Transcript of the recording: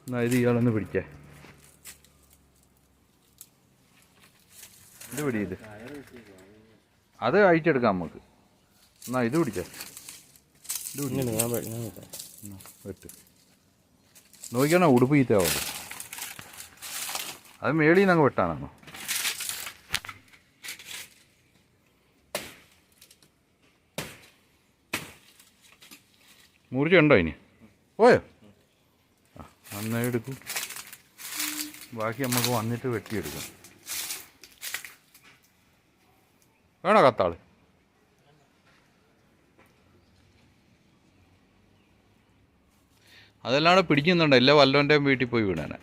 എന്നാൽ ഇത് ഇയാളൊന്ന് പിടിച്ചേ. ഇത് പിടി. ഇത് അത് അഴിച്ചെടുക്കാം നമുക്ക്. എന്നാ ഇത് പിടിച്ചേ. ഇത് വെട്ട്. നോക്കിയാണോ ഉടുപ്പ് ചീത്തയാവുള്ളൂ. അത് മേളിൽ നിന്ന് അങ്ങ് വെട്ടാനാണോ? മുറിച്ചുണ്ടോ ഇനി? പോയോ? ആ നന്നായി എടുക്കും. ബാക്കി നമുക്ക് വന്നിട്ട് വെട്ടിയെടുക്കാം. വേണോ കത്താൾ? അതെല്ലാം കൂടെ പിടിക്കുന്നുണ്ടോ? ഇല്ല വല്ലവൻ്റെയും വീട്ടിൽ പോയി വീണേനെ.